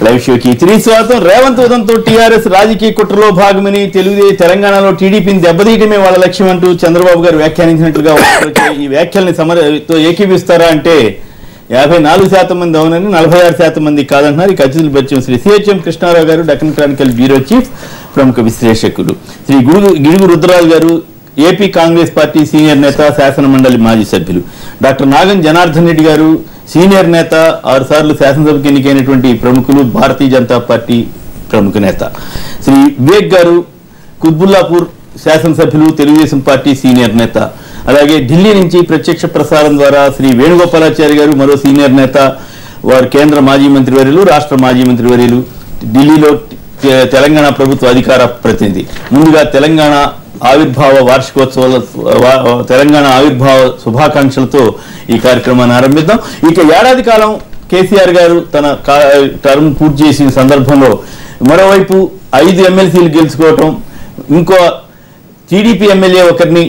Live షోకి తిరిగి స్వాగతం. రేవంత్ ఉదంతో టీఆర్ఎస్ రాజకీయ కుట్రలో భాగమని తెలంగాణలో టీడీపీని దెబ్బతీయటమే వాళ్ళ లక్ష్యం అంటూ చంద్రబాబు గారు వ్యాఖ్యానించినట్లుగా ఈ వ్యాఖ్యల్ని సమరతో ఏకీపిస్తారా అంటే 54% మంది అవునని, 46% మంది కాదంటున్నారు. ఈ అతిథుల పరిచయం శ్రీ సిహెచ్ఎం కృష్ణారావు గారు, డెక్కన్ క్రానికల్ బ్యూరో చీఫ్, ప్రముఖ విశ్లేషకులు. శ్రీ గిడుగు రుద్రరాజు గారు, ఏపీ కాంగ్రెస్ పార్టీ సీనియర్ నేత, శాసన మండలి మాజీ సభ్యులు. డాక్టర్ నాగం జనార్దన్ రెడ్డి గారు, సీనియర్ నేత, 6 సార్లు శాసనసభకు ఎన్నికైనటువంటి ప్రముఖులు, భారతీయ జనతా పార్టీ ప్రముఖ నేత. శ్రీ వివేక్ గారు, కుత్బుల్లాపూర్ శాసనసభ్యులు, తెలుగుదేశం పార్టీ సీనియర్ నేత. అలాగే ఢిల్లీ నుంచి ప్రత్యక్ష ప్రసారం ద్వారా శ్రీ వేణుగోపాలాచారి గారు, మరో సీనియర్ నేత, వారు కేంద్ర మాజీ మంత్రివర్యులు, రాష్ట్ర మాజీ మంత్రివర్యులు, ఢిల్లీలో తెలంగాణ ప్రభుత్వ అధికార ప్రతినిధి. ముందుగా తెలంగాణ ఆవిర్భావ వార్షికోత్సవాల తెలంగాణ ఆవిర్భావ శుభాకాంక్షలతో ఈ కార్యక్రమాన్ని ఆరంభిద్దాం. ఇక ఏడాది కాలం కేసీఆర్ గారు తన టర్మ్ పూర్తి చేసిన సందర్భంలో మరోవైపు 5 ఎమ్మెల్సీలు గెలుచుకోవటం, ఇంకో టీడీపీ ఒకరిని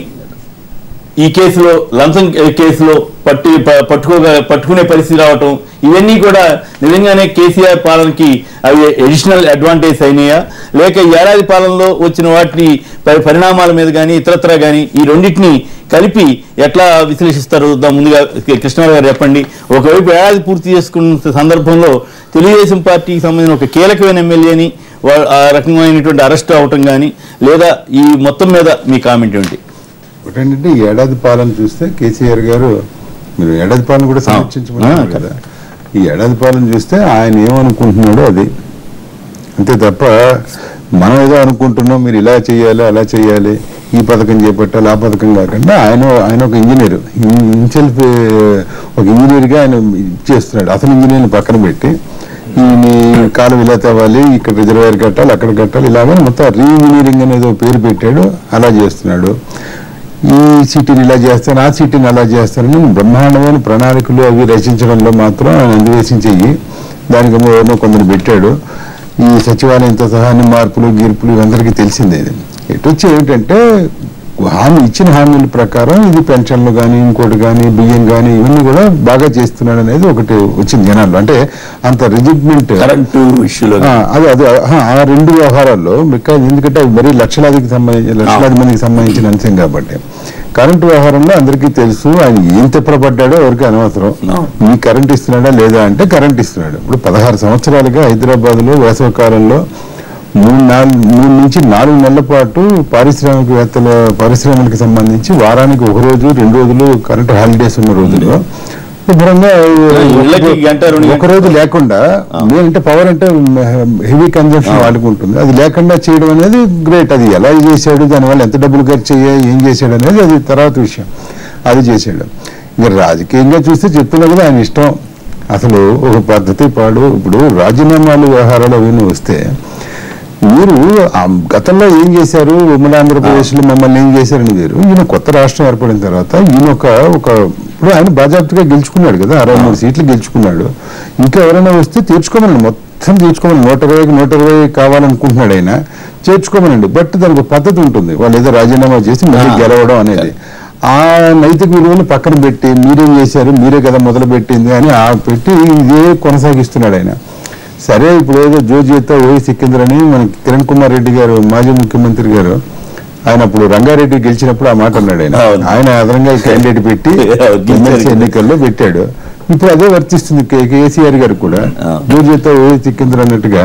ఈ కేసులో లంచం కేసులో పట్టుకునే పరిస్థితి రావటం, ఇవన్నీ కూడా నిజంగానే కేసీఆర్ పాలనకి అవి అడిషనల్ అడ్వాంటేజ్ అయినాయా, లేక ఏడాది పాలనలో వచ్చిన వాటిని పరిణామాల మీద కానీ ఇతరత్రా కానీ ఈ రెండింటిని కలిపి ఎట్లా విశ్లేషిస్తారు? ముందుగా కృష్ణారావు గారు చెప్పండి. ఒకవైపు ఏడాది పూర్తి చేసుకున్న సందర్భంలో తెలుగుదేశం పార్టీకి సంబంధించిన ఒక కీలకమైన ఎమ్మెల్యేని ఆ రకమైనటువంటి అరెస్ట్ అవటం కానీ, లేదా ఈ మొత్తం మీద మీ కామెంట్ ఏంటి? ఒకటేంటంటే ఏడాది పాలన చూస్తే కేసీఆర్ గారు, మీరు ఏడాది పాలన కూడా సమీక్షించమన్నారు కదా, ఈ ఏడాది పాలన చూస్తే ఆయన ఏమనుకుంటున్నాడో అది అంతే తప్ప మనం ఏదో అనుకుంటున్నాం మీరు ఇలా చేయాలి అలా చేయాలి, ఈ పథకం చేపట్టాలి ఆ పథకం కాకుండా ఆయన ఒక ఇంజనీర్, ఒక ఇంజనీర్గా ఆయన చేస్తున్నాడు. అసలు ఇంజనీర్ని పక్కన పెట్టి ఈ కాలువ ఇలా తవ్వాలి, ఇక్కడ రిజర్వాయర్ కట్టాలి, అక్కడ కట్టాలి, ఇలాగే మొత్తం రీఇంజనీరింగ్ అనేది పేరు పెట్టాడు. అలా చేస్తున్నాడు. ఈ సిటీని ఇలా చేస్తాను, ఆ సిటీని అలా చేస్తానని బ్రహ్మాండమైన ప్రణాళికలు అవి రచించడంలో మాత్రం ఆయన అన్వేషించేయి దానికి ఎవరినో కొందరు పెట్టాడు. ఈ సచివాలయంతో సహా అన్ని మార్పులు గీర్పులు ఇవందరికీ తెలిసిందే. ఎటు వచ్చి ఏమిటంటే ఇచ్చిన హామీల ప్రకారం ఇది పెన్షన్లు కానీ ఇంకోటి కానీ బియ్యం కానీ ఇవన్నీ కూడా బాగా చేస్తున్నాడు అనేది ఒకటి వచ్చింది జనాల్లో. అంటే అంత రిజిడ్మెంట్ కరెంటు ఇష్యూలో అదే ఆ 2 వ్యవహారాల్లో ఎందుకంటే అవి మరీ లక్షలాది మందికి సంబంధించిన అంశం కాబట్టి కరెంటు వ్యవహారంలో అందరికీ తెలుసు ఆయన ఏం తిప్పబడ్డాడో ఎవరికి అనవసరం. ఈ కరెంట్ ఇస్తున్నాడా లేదా అంటే కరెంట్ ఇస్తున్నాడు. ఇప్పుడు 16 సంవత్సరాలుగా హైదరాబాద్ లో వేసవికాలంలో 3 నుంచి 4 నెలల పాటు పారిశ్రామికలకు సంబంధించి వారానికి 1 రోజు 2 రోజులు కరెంట్ హాలిడేస్ ఉన్న రోజుల్లో శుభ్రంగా 1 రోజు లేకుండా, అంటే పవర్ అంటే హెవీ కన్జంప్షన్ వాడుకుంటుంది, అది లేకుండా చేయడం అనేది గ్రేట్. అది ఎలా చేశాడు, దానివల్ల ఎంత డబ్బులు ఖర్చు అయ్యాయి, ఏం చేశాడు అనేది అది తర్వాత విషయం. అది చేశాడు. ఇంకా రాజకీయంగా చూస్తే చెప్తున్నా కదా ఆయన ఇష్టం. అసలు ఒక పద్ధతి పాడు. ఇప్పుడు రాజీనామాలు వ్యవహారాలు అవన్నీ వస్తే మీరు గతంలో ఏం చేశారు, ఉమ్మడి ఆంధ్రప్రదేశ్లో మమ్మల్ని ఏం చేశారని వేరు. ఈయన కొత్త రాష్ట్రం ఏర్పడిన తర్వాత ఈయన ఇప్పుడు ఆయన బాజాప్తుగా గెలుచుకున్నాడు కదా, 63 సీట్లు గెలుచుకున్నాడు. ఇంకా ఎవరైనా వస్తే తీర్చుకోమనండి, మొత్తం తీర్చుకోమని 120 కావాలనుకుంటున్నాడు ఆయన, చేర్చుకోమనండి. బట్ దానికి ఒక పద్ధతి ఉంటుంది. వాళ్ళు ఏదో రాజీనామా చేసి మళ్ళీ గెలవడం అనేది ఆ నైతిక విలువలు పక్కన పెట్టి మీరేం చేశారు, మీరే కదా మొదలు పెట్టింది అని పెట్టి ఇదే కొనసాగిస్తున్నాడు ఆయన. సరే ఇప్పుడు ఏదో జోజీతో ఓయి సికింద్ర అని మన కిరణ్ కుమార్ రెడ్డి గారు మాజీ ముఖ్యమంత్రి గారు ఆయన అప్పుడు రంగారెడ్డి గెలిచినప్పుడు ఆ మాట అన్నాడు. ఆయన అదనంగా క్యాండిడేట్ పెట్టి ఎన్నికల్లో పెట్టాడు. ఇప్పుడు అదే వర్తిస్తుంది కేసీఆర్ గారు కూడా. జోజీతో ఓయి సికింద్ర అన్నట్టుగా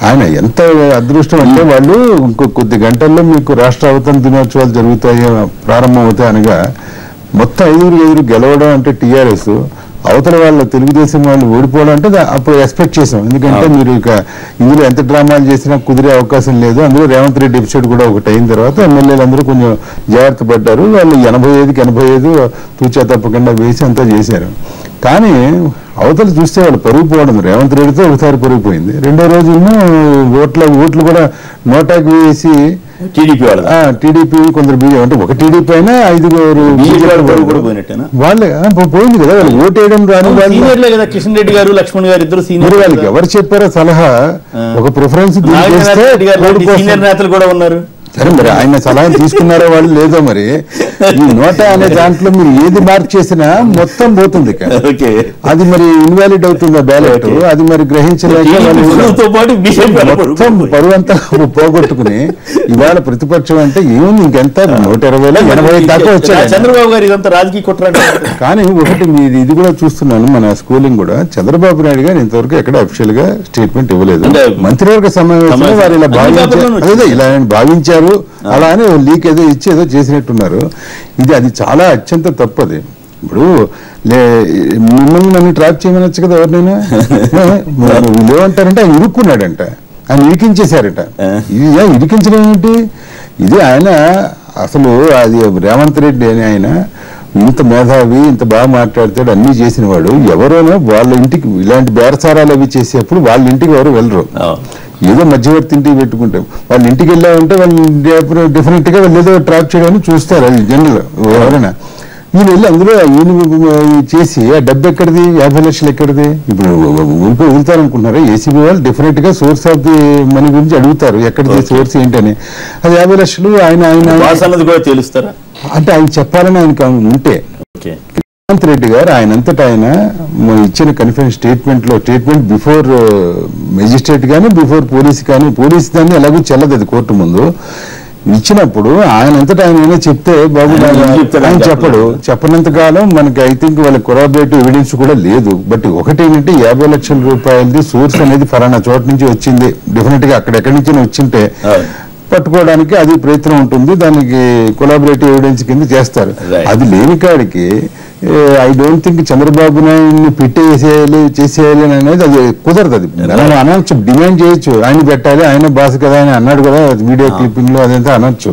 ఆయన ఎంత అదృష్టం అంటే వాళ్ళు ఇంకో కొద్ది గంటల్లో మీకు రాష్ట్ర అవతరణ దినోత్సవాలు జరుగుతాయి, ప్రారంభం అవుతాయి అనగా మొత్తం 5 గెలవడం అంటే టీఆర్ఎస్, అవతల వాళ్ళ తెలుగుదేశం వాళ్ళు ఓడిపోవడం అంటే అప్పుడు ఎక్స్పెక్ట్ చేసాం. ఎందుకంటే మీరు ఇక ఇందులో ఎంత డ్రామాలు చేసినా కుదిరే అవకాశం లేదు. అందులో రేవంత్ రెడ్డి ఎపిసోడ్ కూడా ఒకటి అయిన తర్వాత ఎమ్మెల్యేలు అందరూ కొంచెం జాగ్రత్త పడ్డారు. వాళ్ళు 85 తూచా తప్పకుండా వేసి అంతా చేశారు. కానీ అవతల చూస్తే వాళ్ళు పరుగు పోవడం, రేవంత్ రెడ్డితో ఒకసారి పరుగు పోయింది. రెండో రోజు ఓట్లు కూడా నోటాకి వేసి టీడీపీ కొందరు బీజేపీ, అంటే ఒక టీడీపీ అయినా 5 వాళ్ళే పోయింది కదా. వాళ్ళు ఓటు వేయడం రాని కిషన్ రెడ్డి గారు, లక్ష్మణ్ గారు ఇద్దరు సీనియర్. వాళ్ళకి ఎవరు చెప్పారో సలహా, ఒక ప్రిఫరెన్స్ సీనియర్ నేతలు కూడా ఉన్నారు. సరే మరి ఆయన సలహా తీసుకున్నారో వాళ్ళు లేదో మరి ఈ నోటా అనే దాంట్లో మీరు ఏది మార్క్ చేసినా మొత్తం పోతుంది అది మరి ఇన్వాలిడ్ అవుతుంది బ్యాలెట్ అది మరి గ్రహించలేక మొత్తం పరువంతా పోగొట్టుకుని ఇవాళ ప్రతిపక్షం అంటే ఏముంది ఇంకెంత 120 80 దాకా వచ్చారు చంద్రబాబు గారు ఇదంతా రాజకీయ కుట్ర. కానీ ఒకటి మీరు ఇది కూడా చూస్తున్నాను మన స్కూలింగ్ కూడా చంద్రబాబు నాయుడు గారు ఇంతవరకు ఎక్కడ అఫీషియల్ గా స్టేట్మెంట్ ఇవ్వలేదు. మంత్రివర్గ సమావేశంలో వారు ఇలా భావించారు ఇలా భావించారు అలా అని లీక్ ఏదో ఇచ్చి ఏదో చేసినట్టున్నారు. అది చాలా అత్యంత తప్పది. ఇప్పుడు మిమ్మల్ని నన్ను ట్రాప్ చేయమనొచ్చు కదా ఎవరినైనా. ఏమంటారంటే ఆయన ఇరుక్కున్నాడంట, ఆయన ఇరికించేశారట. ఇది ఇరికించడం ఏంటి? ఇది ఆయన అసలు అది రేవంత్ రెడ్డి అని ఆయన ఇంత మేధావి ఇంత బాగా మాట్లాడతాడు అన్ని చేసిన వాడు ఎవరోనో వాళ్ళ ఇంటికి ఇలాంటి బేరసారాలు అవి చేసేప్పుడు వాళ్ళ ఇంటికి ఎవరు వెళ్ళరు. ఏదో మధ్యవర్తి ఇంటికి పెట్టుకుంటాం. వాళ్ళ ఇంటికి వెళ్ళామంటే వాళ్ళు డెఫినెట్ గా వాళ్ళు ఏదో ట్రాప్ చేయడానికి చూస్తారు. అది జనరల్ ఎవరైనా ఈయన వెళ్ళి అందులో ఈయన చేసి ఆ డబ్బు ఎక్కడిది 50 లక్షలు ఎక్కడిది? ఇప్పుడు వెళ్తారనుకుంటున్నారా? ఏసీబీ వాళ్ళు డెఫినెట్ గా సోర్స్ ఆఫ్ ది మనీ గురించి అడుగుతారు ఎక్కడిది సోర్స్ ఏంటని. అది 50 లక్షలు ఆయన కూడా తెలుస్తారా అంటే ఆయన చెప్పాలని ఆయనకు ఉంటే రేవంత్ రెడ్డి గారు ఆయనంతటా ఆయన ఇచ్చిన కన్ఫరెన్స్ స్టేట్మెంట్ బిఫోర్ మెజిస్ట్రేట్ కానీ బిఫోర్ పోలీస్ కానీ పోలీస్ దాన్ని ఎలాగో చెల్లదు అది కోర్టు ముందు ఇచ్చినప్పుడు ఆయనంతటా ఆయన చెప్తే బాబు ఆయన చెప్పనంత కాలం మనకి ఐ థింక్ వాళ్ళ కొరాబరేటివ్ ఎవిడెన్స్ కూడా లేదు. బట్ ఒకటి ఏంటంటే 50 లక్షల రూపాయలది సోర్స్ అనేది ఫలానా చోట నుంచి వచ్చింది డెఫినెట్ గా అక్కడెక్కడి నుంచి వచ్చింటే పట్టుకోవడానికి అది ప్రయత్నం ఉంటుంది. దానికి కొలాబరేటివ్ ఎవిడెన్స్ కింద చేస్తారు. అది లేని కాడికి ఐ డోంట్ థింక్ చంద్రబాబు నాయుడిని చేసేయాలి అనేది అది కుదరదు. అది మనం అనొచ్చు, డిమాండ్ చేయొచ్చు, ఆయన పెట్టాలి ఆయన బాస్ కదా అని అన్నాడు కదా వీడియో క్లిప్పింగ్ లో అదంతా అనొచ్చు.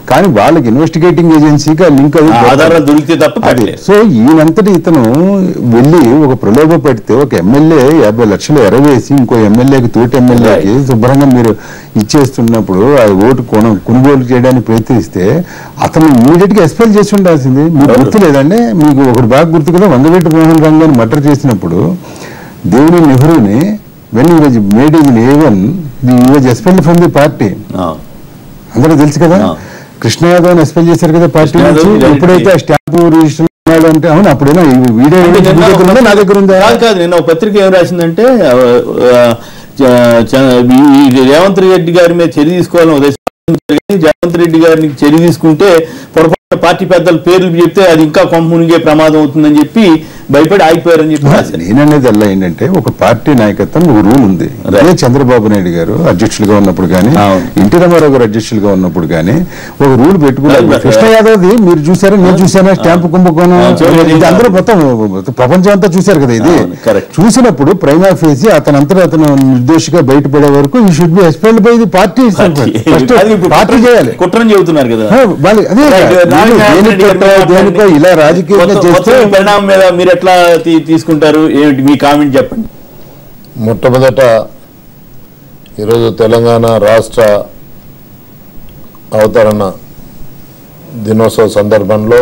కానీ వాళ్ళకి ఇన్వెస్టిగేటింగ్ ఏజెన్సీకి లింక్ ఆధారాలు దొరికితే తప్ప. సో ఈయనంతటి ఇతను వెళ్ళి ఒక ప్రలోభ పెడితే ఒక ఎమ్మెల్యే 50 లక్షలు ఎరవేసి ఇంకో ఎమ్మెల్యేకి తోటి ఎమ్మెల్యేకి శుభ్రంగా మీరు ఇచ్చేస్తున్నప్పుడు ఆ ఓటు కొనుగోలు చేయడానికి ప్రయత్నిస్తే అతను ఇమీడియట్ గా ఎక్స్పెల్ చేసి ఉండాల్సింది. మీకు గుర్తు లేదండి? మీకు ఒకటి బాగా గుర్తు కదా, వంగవీటి మోహన్ రంగాన్ని మర్డర్ చేసినప్పుడు దేవుని నెహ్రూని when he was made in A1 he was expelled from the party. అందరూ తెలుసు కదా. కృష్ణ యాదవ్ ఎక్స్పెల్ చేశారు కదా పార్టీ నుంచి. ఎప్పుడైతే ఆ స్టాంపు రిజిస్టర్ అంటే అవును అప్పుడైనా వీడియో నా దగ్గర ఉందా? కాదు, నిన్న ఒక పత్రిక ఏం రాసిందంటే రేవంత్ రెడ్డి గారి మీద చర్య తీసుకోవాలని ఉద్దేశం. రేవంత్ రెడ్డి గారిని చర్య తీసుకుంటే పొరపాటు పార్టీ పెద్దల పేర్లు చెప్తే అది ఇంకా కొంపమునిగే ప్రమాదం అవుతుందని చెప్పి భయపడి ఆగిపోయారని చెప్పి నేననేది అలా ఏంటంటే ఒక పార్టీ నాయకత్వం ఒక రూల్ ఉంది. అదే చంద్రబాబు నాయుడు గారు అధ్యక్షులుగా ఉన్నప్పుడు కానీ ఎన్టీ రామారావు గారు అధ్యక్షులుగా ఉన్నప్పుడు కానీ ఒక రూల్ పెట్టుకున్నారు. కృష్ణ యాదవ్ది మీరు చూసారా? నేను చూసానా? స్టాంపు కుంభకోణం అందరూ మొత్తం ప్రపంచం అంతా చూశారు కదా. ఇది చూసినప్పుడు ప్రైమా ఫేసి అతనంతటా అతను నిర్దోషిగా బయటపడే వరకు ఈ should be expelled by the party. Party చేయాలి కుట్రని చెబుతున్నారు కదా. దేనికో ఇలా రాజకీయంగా చేస్తే పరిణామం మీద మీరు ఎట్లా తీసుకుంటారు? ఏమిటి మీ కామెంట్ చెప్పండి. మొట్టమొదట ఈరోజు తెలంగాణ రాష్ట్ర అవతరణ దినోత్సవ సందర్భంలో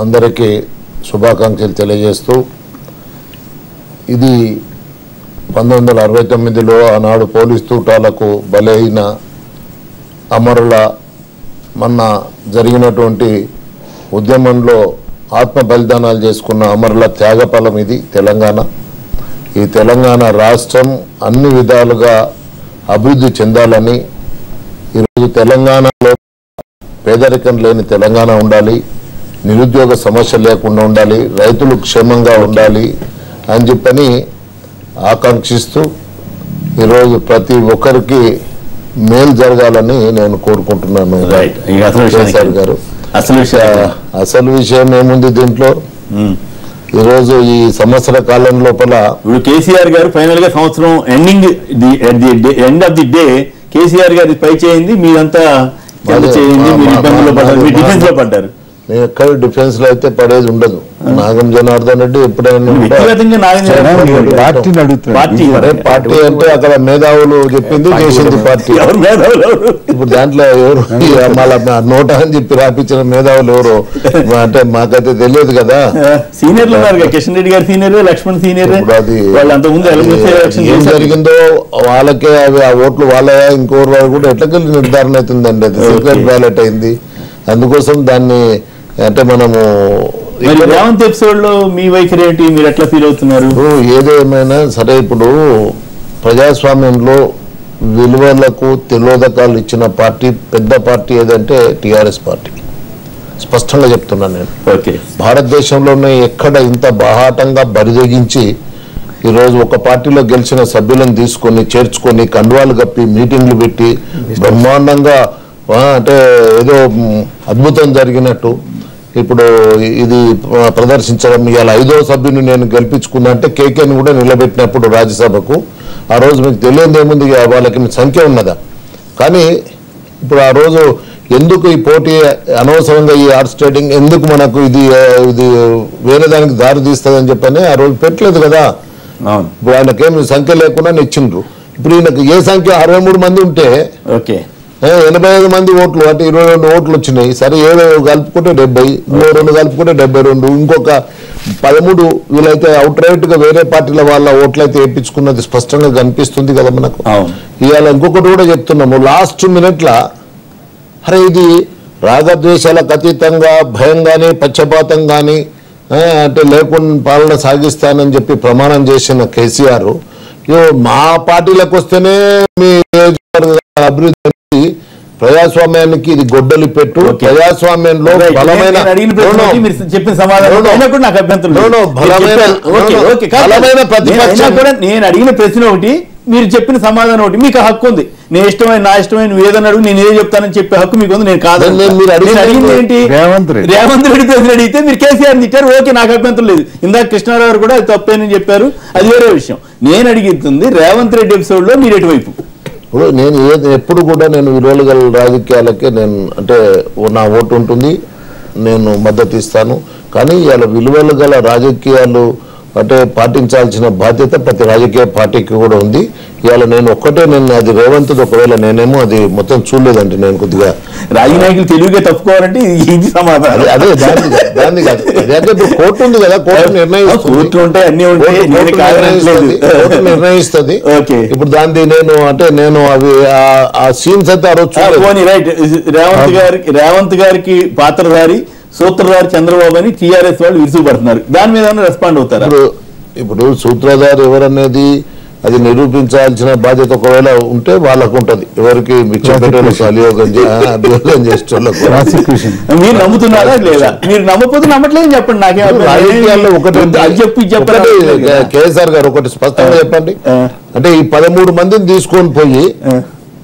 అందరికీ శుభాకాంక్షలు తెలియజేస్తూ ఇది 1969లో ఆనాడు పోలీస్ తూటాలకు బలైన అమరుల మొన్న జరిగినటువంటి ఉద్యమంలో ఆత్మ బలిదానాలు చేసుకున్న అమరుల త్యాగఫలం ఇది తెలంగాణ. ఈ తెలంగాణ రాష్ట్రం అన్ని విధాలుగా అభివృద్ధి చెందాలని, ఈరోజు తెలంగాణలో పేదరికం లేని తెలంగాణ ఉండాలి, నిరుద్యోగ సమస్య లేకుండా ఉండాలి, రైతులు క్షేమంగా ఉండాలి అని చెప్పని ఆకాంక్షిస్తూ ఈరోజు ప్రతి ఒక్కరికి మేలు జరగాలని నేను కోరుకుంటున్నాను. కేసీఆర్ గారు అసలు విషయం ఏముంది దీంట్లో? ఈరోజు ఈ సంవత్సర కాలం లోపల ఇప్పుడు కేసీఆర్ గారు ఫైనల్ గా సంవత్సరం end of the day KCR గారి పై చేయింది, మీరంతా చేయింది, మీరు ఇబ్బందుల్లో పడ్డారు, మీరు డిఫెన్స్ లో పడ్డారు. నేను ఎక్కడ డిఫెన్స్ లో అయితే పడేది ఉండదు. నాగం జనార్దన్ రెడ్డి ఎప్పుడైనా పార్టీని అడుగుతున్నారు. పార్టీ అంటే అక్కడ మేధావులు చెప్పింది చేసింది పార్టీ. ఇప్పుడు దాంట్లో ఎవరు మళ్ళా నోట అని చెప్పి రాపించిన మేధావులు ఎవరు అంటే మాకైతే తెలియదు కదా. సీనియర్లు ఉన్నారు, కిషన్ రెడ్డి గారు సీనియర్, లక్ష్మణ్ సీనియర్. ఏం జరిగిందో వాళ్ళకే అవి ఆ ఓట్లు వాళ్ళయా ఇంకోరు వాళ్ళు కూడా ఎట్లకెళ్ళి నిర్ధారణ అవుతుందండి. అది సీక్రెట్ బ్యాలెట్ అయింది. అందుకోసం దాన్ని అంటే మనము రేవంత్ ఎపిసోడ్ లో మీ వైఖరి ఏంటి, మీరు ఎట్లా ఫీల్ అవుతున్నారు? ఏదేమైనా సరే ఇప్పుడు ప్రజాస్వామ్యంలో విలువలకు తిలోదకాలు ఇచ్చిన పార్టీ పెద్ద పార్టీ ఏదంటే టిఆర్ఎస్ పార్టీ. స్పష్టంగా చెప్తున్నాను నేను. భారతదేశంలోనే ఎక్కడ ఇంత బాహాటంగా బరిదెగించి ఈరోజు ఒక పార్టీలో గెలిచిన సభ్యులను తీసుకొని చేర్చుకొని కండువాలు కప్పి మీటింగ్లు పెట్టి బ్రహ్మాండంగా అంటే ఏదో అద్భుతం జరిగినట్టు ఇప్పుడు ఇది ప్రదర్శించడం. ఇవాళ 5వ సభ్యుని నేను గెలిపించుకున్నా అంటే కేకేని కూడా నిలబెట్టినప్పుడు రాజ్యసభకు ఆ రోజు మీకు తెలియదు ఏముంది, వాళ్ళకి సంఖ్య ఉన్నదా. కానీ ఇప్పుడు ఆ రోజు ఎందుకు ఈ పోటీ అనవసరంగా ఈ హార్స్ ట్రేడింగ్ ఎందుకు మనకు ఇది వేరే దానికి దారి తీస్తుందని చెప్పని ఆ రోజు పెట్టలేదు కదా. ఇప్పుడు ఆయనకేమి సంఖ్య లేకుండా ఇచ్చిండ్రు. ఇప్పుడు ఈయనకు ఏ సంఖ్య 63 మంది ఉంటే 85 మంది ఓట్లు అంటే 22 ఓట్లు వచ్చినాయి. సరే 7 కలుపుకుంటే 70, 2 కలుపుకుంటే 72, ఇంకొక 13 వీళ్ళైతే అవుట్ రైట్ గా వేరే పార్టీల వాళ్ళ ఓట్లయితే వేయించుకున్నది స్పష్టంగా కనిపిస్తుంది కదా మనకు. ఇవాళ ఇంకొకటి కూడా చెప్తున్నాము, లాస్ట్ మినిట్ల అరే ఇది రాగద్వేషాలకు అతీతంగా భయం కానీ పక్షపాతం కానీ అంటే లేకుండా పాలన సాగిస్తానని చెప్పి ప్రమాణం చేసిన కేసీఆర్ మా పార్టీలకు వస్తేనే మీ అభివృద్ధి ప్రజాస్వామ్యానికి ఇది గొడ్డలి పెట్టు. ప్రజాస్వామ్యంలో బలమైన చెప్పిన సమాధానం నేను అడిగిన ప్రశ్న ఒకటి, మీరు చెప్పిన సమాధానం ఒకటి. మీకు హక్కు ఉంది, నేను ఇష్టమైన నా ఇష్టమైన నువ్వు ఏదన్నా అడుగు నేను ఏదో చెప్తానని చెప్పే హక్కు మీకు ఉంది. నేను కాదని అడిగింది ఏంటి, రేవంత్ రెడ్డి ప్రశ్న అడిగితే మీరు కేసీఆర్ తిట్టారు. ఓకే, నాకు అభ్యంతరం లేదు. ఇందాక కృష్ణారావు గారు కూడా అది తప్పేనని చెప్పారు, అది వేరే విషయం. నేను అడిగింది రేవంత్ రెడ్డి ఎపిసోడ్ లో మీరు ఎటువైపు. ఇప్పుడు నేను ఎప్పుడు కూడా నేను విలువలు గల రాజకీయాలకే నేను అంటే నా ఓటు ఉంటుంది, నేను మద్దతు ఇస్తాను. కానీ ఇవాళ విలువలు గల రాజకీయాలు అంటే పాటించాల్సిన బాధ్యత ప్రతి రాజకీయ పార్టీకి కూడా ఉంది. ఇవాళ నేను అది రేవంత్ ఒకవేళ నేనేమో అది మొత్తం చూడలేదండి. నేను కొద్దిగా రాజకీయాలు తెలుగుగా తప్పుకోవాలంటే ఇది సమాధానం. అదే దాన్ని కాదు, ఇప్పుడు కోర్టు ఉంది కదా, కోర్టు నిర్ణయిస్తుంది. ఇప్పుడు నేను అవి ఆ సీన్స్ అయితే రైట్. రేవంత్ గారికి పాత్రధారి సూత్రధారి చంద్రబాబు అని టీఆర్ఎస్ వాళ్ళు విరుసుపడుతున్నారు. దాని మీద రెస్పాండ్ అవుతారు. ఇప్పుడు సూత్రధారి ఎవరనేది అది నిరూపించాల్సిన బాధ్యత ఒకవేళ ఉంటే వాళ్ళకు ఉంటది. ఎవరికి మిచ్చపెట్టేలు అభియోగం చేసేటోళ్ళకు. మీరు నమ్ముతున్నారా లేదా? మీరు నమ్మకపోతే నమ్మట్లేదు చెప్పండి. నాకేం రాజకీయాల్లో చెప్పండి. కేసీఆర్ గారు ఒకటి స్పష్టంగా చెప్పండి. అంటే ఈ 13 మందిని తీసుకొని పోయి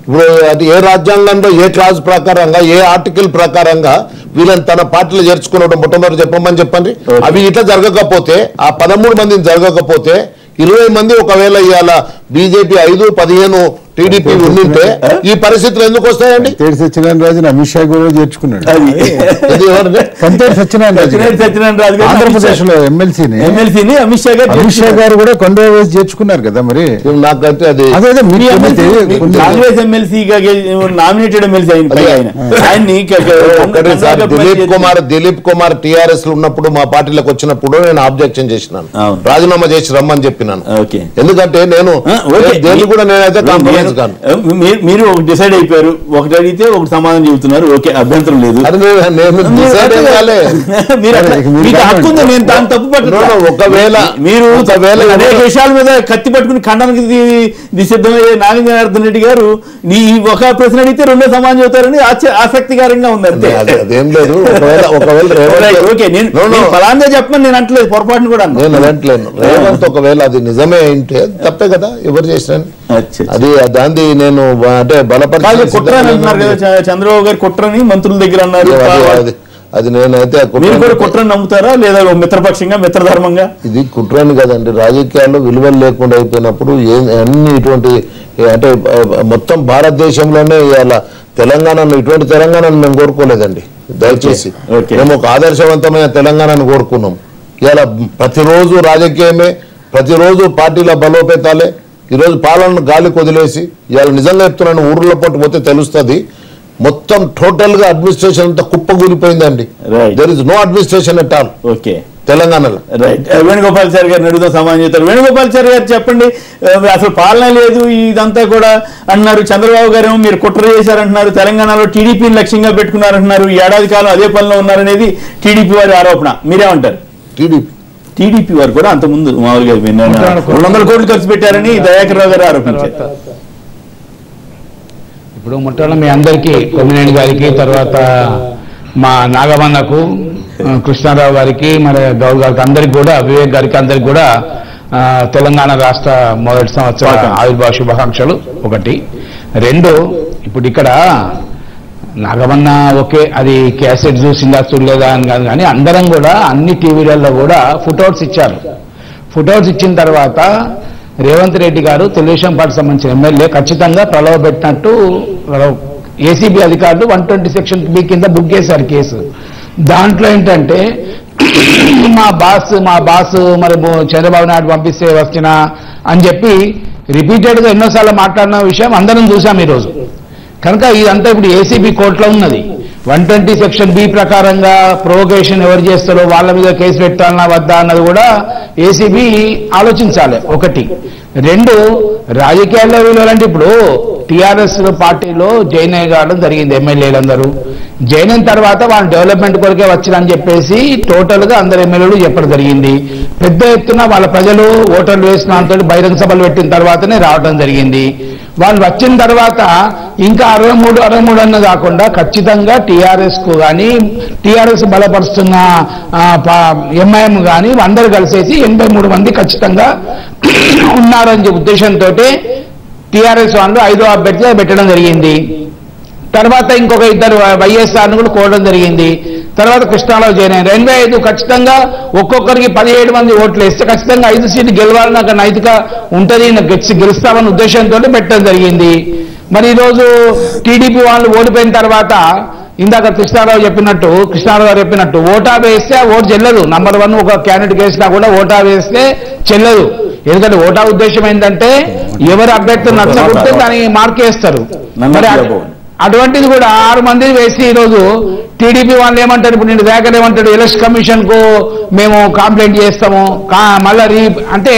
ఇప్పుడు అది ఏ రాజ్యాంగంలో ఏ క్లాస్ ప్రకారంగా ఏ ఆర్టికల్ ప్రకారంగా వీళ్ళని తన పార్టీలో చేర్చుకున్న మొట్టమొదటి చెప్పండి. అవి ఇట్లా జరగకపోతే ఆ 13 మందిని జరగకపోతే 20 మంది ఒకవేళ ఇవాళ బీజేపీ 5-15 టీడీపీ ఉండింటే ఈ పరిస్థితులు ఎందుకు వస్తాయండి? సత్యనారాయణ రాజుని అమిత్ షా కూడా చేర్చుకున్నాడు. సత్యనారాయణ రాజు ఆంధ్రప్రదేశ్ లో ఎమ్మెల్సీని అమిత్ షా గారు కూడా కొండ చేర్చుకున్నారు కదా. మరి నాకంటే అది కాంగ్రెస్ ఎమ్మెల్సీగా నామినేటెడ్ ఎమ్మెల్సీ ఆయన్ని దిలీప్ కుమార్ టీఆర్ఎస్ లో ఉన్నప్పుడు మా పార్టీలోకి వచ్చినప్పుడు నేను ఆబ్జెక్షన్ చేసినాను, రాజీనామా చేసి రమ్మని చెప్పినాను. ఎందుకంటే నేను దేన్ని కూడా నేనైతే కాంప్రమైజ్ కాను. మీరు ఒకటి డిసైడ్ అయిపోయారు, ఒకటి అడిగితే ఒకటి సమాధానం చెబుతున్నారు. ఓకే, అభ్యంతరం లేదు. నేను దాన్ని తప్పు పట్టుకున్నాను. ఒకవేళ మీరు అనేక విషయాల మీద కత్తి పట్టుకుని ఖండానికి సిద్ధమయ్యే నాగం జనార్దన్ రెడ్డి గారు నీ ఒక ప్రశ్న అడిగితే రెండో సమాధానం చెబుతారని ఆసక్తికరంగా ఉంది. అంతే, అదేం లేదు. ఓకే, నేను ఫలాంగా చెప్పమని నేను అంటలేదు, పొరపాటును కూడా నేను అంటలేను. రేవంత్ ఒకవేళ అది నిజమే అంటే తప్పే కదా, ఎవరు చేసిన అది దాన్ని నేను అంటే బలపడి కుట్ర అంటున్నారు కదా, చంద్రబాబు గారు కుట్రని మంత్రుల దగ్గర అన్నారు. అది నేనైతే కుట్రని నమ్ముతారా లేదా మిత్రపక్షంగా మిత్రధర్మంగా? ఇది కుట్రని కదండి. రాజకీయాల్లో విలువలు లేకుండా అయిపోయినప్పుడు అన్ని ఇటువంటి అంటే మొత్తం భారతదేశంలోనే ఇవాళ తెలంగాణను ఇటువంటి తెలంగాణను మేము కోరుకోలేదండి. దయచేసి మేము ఒక ఆదర్శవంతమైన తెలంగాణను కోరుకున్నాం. ఇలా ప్రతిరోజు రాజకీయమే, ప్రతిరోజు పార్టీల బలోపేతాలే. ఈరోజు పాలనను గాలి కొదిలేసి ఇవాళ నిజంగా చెప్తున్నాను, ఊర్లో పాటు పోతే తెలుస్తుంది, మొత్తం టోటల్ గా అడ్మినిస్ట్రేషన్ అంతా కుప్పగూలిపోయిందండి. There is no administration at all తెలంగాణలో. రైట్. వేణుగోపాలాచారి గారిని అడుగుదాం, సమాధానం చెప్తారు. వేణుగోపాలాచారి గారు చెప్పండి, అసలు పాలన లేదు ఇదంతా కూడా అన్నారు. చంద్రబాబు గారు మీరు కుట్ర చేశారంటున్నారు, తెలంగాణలో టీడీపీని లక్ష్యంగా పెట్టుకున్నారంటున్నారు, ఈ ఏడాది కాలం అదే పనిలో ఉన్నారనేది టీడీపీ వారి ఆరోపణ. మీరేమంటారు? టీడీపీ వారు కూడా అంతకుముందు మామూలుగా 200 కోట్లు ఖర్చు పెట్టారని దయాకర్ రావు గారు ఆరోపించారు. ఇప్పుడు మొట్టమొదటి మీ అందరికీ కొమ్మినేని గారికి, తర్వాత మా నాగమన్నకు, కృష్ణారావు గారికి, మరి గౌడ్ గారికి అందరికి కూడా, వివేక్ గారికి అందరికి కూడా తెలంగాణ రాష్ట్ర మొదటి సంవత్సర ఆవిర్భావ శుభాకాంక్షలు. 1. 2, ఇప్పుడు ఇక్కడ నాగమన్న ఓకే, అది క్యాసెట్ చూసిందా చూడలేదా అని కాదు, కానీ అందరం కూడా అన్ని టీవీలలో కూడా ఫుటౌట్స్ ఇచ్చారు. ఫుటౌట్స్ ఇచ్చిన తర్వాత రేవంత్ రెడ్డి గారు తెలుగుదేశం పార్టీ సంబంధించిన ఎమ్మెల్యే ఖచ్చితంగా ప్రలోభ పెట్టినట్టు ఏసీబీ అధికారులు 120 సెక్షన్ బి కింద బుక్ చేశారు కేసు. దాంట్లో ఏంటంటే మా బాస్ మరి చంద్రబాబు నాయుడు పంపిస్తే వచ్చినా అని చెప్పి రిపీటెడ్గా ఎన్నోసార్లు మాట్లాడిన విషయం అందరం చూసాం ఈరోజు. కనుక ఇదంతా ఇప్పుడు ఏసీబీ కోర్టులో ఉన్నది. 120 సెక్షన్ బి ప్రకారంగా ప్రొవోకేషన్ ఎవరు చేస్తారో వాళ్ళ మీద కేసు పెట్టాలన్నా వద్దా అన్నది కూడా ఏసీబీ ఆలోచించాలి. 1. 2, రాజకీయాల్లో వీళ్ళంటే ఇప్పుడు టీఆర్ఎస్ పార్టీలో జాయిన్ కావడం జరిగింది. ఎమ్మెల్యేలందరూ జాయిన్ అయిన తర్వాత వాళ్ళ డెవలప్మెంట్ కొరకే వచ్చిరని చెప్పేసి టోటల్ గా అందరు ఎమ్మెల్యేలు చెప్పడం జరిగింది. పెద్ద ఎత్తున వాళ్ళ ప్రజలు ఓటర్లు వేసిన దాంతో బహిరంగ సభలు పెట్టిన తర్వాతనే రావడం జరిగింది. వాళ్ళు వచ్చిన తర్వాత ఇంకా 63 అన్న కాకుండా ఖచ్చితంగా టీఆర్ఎస్ కు కానీ, టీఆర్ఎస్ బలపరుస్తున్న ఎంఐఎం కానీ అందరూ కలిసేసి 83 మంది ఖచ్చితంగా ఉన్నారని ఉద్దేశంతో టీఆర్ఎస్ వాళ్ళు 5వ అభ్యర్థిగా పెట్టడం జరిగింది. తర్వాత ఇంకొక 2 వైఎస్ఆర్ను కూడా కోరడం జరిగింది. తర్వాత కృష్ణారావు జాయిన్ అయ్యారు. 85 ఖచ్చితంగా ఒక్కొక్కరికి 17 మంది ఓట్లు వేస్తే ఖచ్చితంగా 5 సీట్లు గెలవాలని నాకు నైతిక ఉంటుంది, గెలుస్తామన్న ఉద్దేశంతో పెట్టడం జరిగింది. మరి ఈరోజు టీడీపీ వాళ్ళు ఓడిపోయిన తర్వాత ఇందాక కృష్ణారావు గారు చెప్పినట్టు ఓటా వేస్తే ఆ ఓటు చెల్లదు. నంబర్ 1 ఒక క్యాండిడేట్ వేసినా కూడా ఓటా వేస్తే చెల్లదు. ఎందుకంటే ఓటా ఉద్దేశం ఏంటంటే ఎవరు అభ్యర్థులు నచ్చకుంటే దానికి మార్కేస్తారు. మరి అటువంటిది కూడా 6 మంది వేసి ఈరోజు టీడీపీ వాళ్ళు ఏమంటారు, ఇప్పుడు నేను దాకా ఏమంటాడు, ఎలక్షన్ కమిషన్ కు మేము కంప్లైంట్ చేస్తాము మళ్ళీ అంటే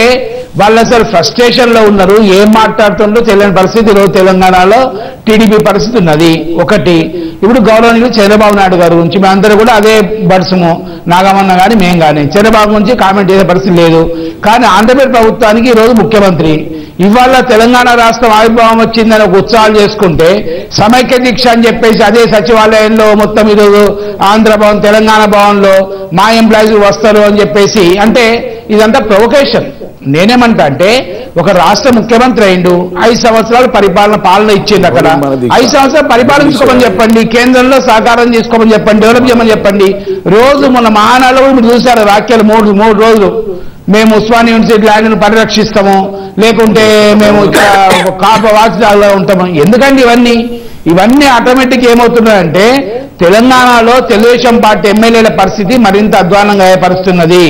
వాళ్ళు అసలు ఫ్రస్ట్రేషన్ లో ఉన్నారు. ఏం మాట్లాడుతుందో తెలియని పరిస్థితి ఈరోజు తెలంగాణలో టీడీపీ పరిస్థితి ఉన్నది. 1. ఇప్పుడు గౌరవనీయులు చంద్రబాబు నాయుడు గారి గురించి మేమందరూ కూడా అదే బడుసుము, నాగమన్న కానీ మేము కానీ చంద్రబాబు గురించి కామెంట్ చేసే పరిస్థితి లేదు. కానీ ఆంధ్రప్రదేశ్ ప్రభుత్వానికి ఈరోజు ముఖ్యమంత్రి ఇవాళ తెలంగాణ రాష్ట్రం ఆవిర్భావం వచ్చిందని ఒక ఉత్సవాలు చేసుకుంటే సమైక్య దీక్ష అని చెప్పేసి అదే సచివాలయంలో మొత్తం ఈరోజు ఆంధ్ర భవన్, తెలంగాణ భవన్లో మా ఎంప్లాయీస్ వస్తారు అని చెప్పేసి అంటే ఇదంతా ప్రొవొకేషన్. నేనేమంటా అంటే ఒక రాష్ట్ర ముఖ్యమంత్రి అయిండు, 5 సంవత్సరాలు పాలన ఇచ్చింది. అక్కడ 5 సంవత్సరాలు పరిపాలించుకోమని చెప్పండి, కేంద్రంలో సహకారం చేసుకోమని చెప్పండి, డెవలప్ చేయమని చెప్పండి. రోజు మన మహానాడులో మీరు చూశారు వ్యాఖ్యలు 3 రోజులు మేము ఉస్మానియా యూనివర్సిటీ ల్యాండ్ను పరిరక్షిస్తాము, లేకుంటే మేము ఇక్కడ కాప వాచిదారులో ఉంటాము. ఎందుకండి ఇవన్నీ ఆటోమేటిక్ ఏమవుతున్నాయంటే తెలంగాణలో తెలుగుదేశం పార్టీ ఎమ్మెల్యేల పరిస్థితి మరింత అధ్వానంగా ఏర్పరుస్తున్నది.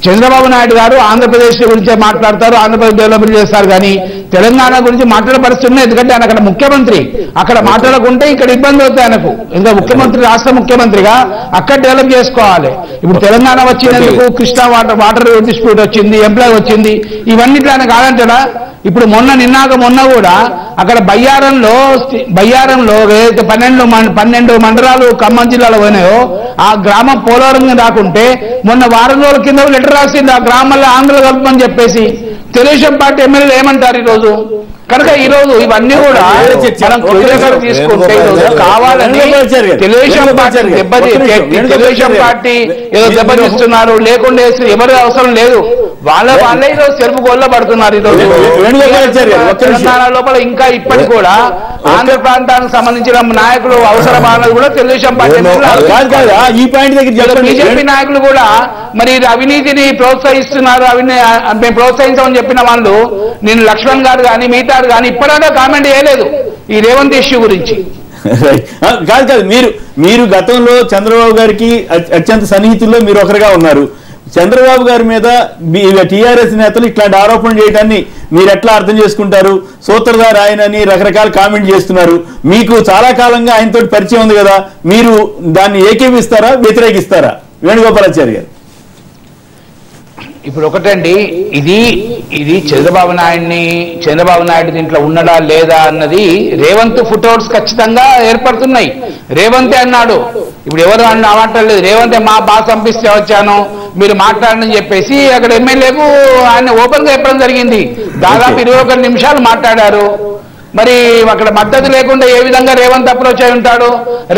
చంద్రబాబు నాయుడు గారు ఆంధ్రప్రదేశ్ గురించే మాట్లాడతారు, ఆంధ్రప్రదేశ్ డెవలప్మెంట్ చేస్తారు, కానీ తెలంగాణ గురించి మాట్లాడపరుస్తున్నాయి. ఎందుకంటే ఆయన అక్కడ ముఖ్యమంత్రి, అక్కడ మాట్లాడకుంటే ఇక్కడ ఇబ్బంది అవుతాయి ఆయనకు. ఇంకా ముఖ్యమంత్రి, రాష్ట్ర ముఖ్యమంత్రిగా అక్కడ డెవలప్ చేసుకోవాలి. ఇప్పుడు తెలంగాణ వచ్చినందుకు కృష్ణా వాటర్ డిస్ప్యూట్ వచ్చింది, ఎంప్లాయ్ వచ్చింది, ఇవన్నిట్లో ఆయన కాదంటాడా? ఇప్పుడు మొన్న కూడా అక్కడ బయ్యారంలో ఏదైతే 12 మండలాలు ఖమ్మం జిల్లాలో పోయినాయో ఆ గ్రామం పోలవరం రాకుంటే మొన్న వారం రోజుల కింద లెటర్ రాసింది ఆ గ్రామంలో ఆంధ్రలో కలుపుమని చెప్పేసి. తెలుగుదేశం పార్టీ ఎమ్మెల్యేలు ఏమంటారు ఈరోజు? కనుక ఈరోజు ఇవన్నీ కూడా మనం తీసుకుంటే కావాలని తెలుగుదేశం పార్టీ ఏదో దెబ్బతీస్తున్నారు, లేకుండా ఎవరి అవసరం లేదు. వాళ్ళే ఈరోజు సెల్ఫ్ గోల్లో పడుతున్నారు. ఈరోజు తెలంగాణ లోపల ఇంకా ఇప్పటికి కూడా ఆంధ్ర ప్రాంతానికి సంబంధించిన నాయకులు అవసరమానది కూడా తెలుగుదేశం పార్టీ బీజేపీ నాయకులు కూడా మరి అవినీతిని ప్రోత్సహిస్తున్నారు, మేము ప్రోత్సహించామని చెప్పిన వాళ్ళు నేను లక్ష్మణ్ గారు కానీ మిగతా కానీ ఇప్పటిదాకా కామెంట్ చేయలేదు ఈ రేవంత్ ఇష్యూ గురించి. కాదు మీరు గతంలో చంద్రబాబు గారికి అత్యంత సన్నిహితుల్లో మీరు ఒకరుగా ఉన్నారు. చంద్రబాబు గారి మీద టీఆర్ఎస్ నేతలు ఇట్లాంటి ఆరోపణలు చేయడాన్ని మీరు ఎట్లా అర్థం చేసుకుంటారు? సూత్రధార ఆయనని రకరకాల కామెంట్ చేస్తున్నారు. మీకు చాలా కాలంగా ఆయనతో పరిచయం ఉంది కదా, మీరు దాన్ని ఏకీపిస్తారా వ్యతిరేకిస్తారా వేణుగోపాలాచారి గారు? ఇప్పుడు ఒకటండి, ఇది చంద్రబాబు నాయుడు దీంట్లో ఉన్నడా లేదా అన్నది రేవంత్ ఫుట్అవుట్స్ ఖచ్చితంగా ఏర్పడుతున్నాయి. రేవంతే అన్నాడు, ఇప్పుడు ఎవరు మాట్లాడలేదు, రేవంతే మా బాస్ పంపిస్తే వచ్చాను మీరు మాట్లాడని చెప్పేసి అక్కడ ఎమ్మెల్యేకు ఆయన ఓపెన్ గా చెప్పడం జరిగింది. దాదాపు 21 నిమిషాలు మాట్లాడారు. మరి అక్కడ మద్దతు లేకుండా ఏ విధంగా రేవంత్ అప్రోచ్ అయి ఉంటాడు?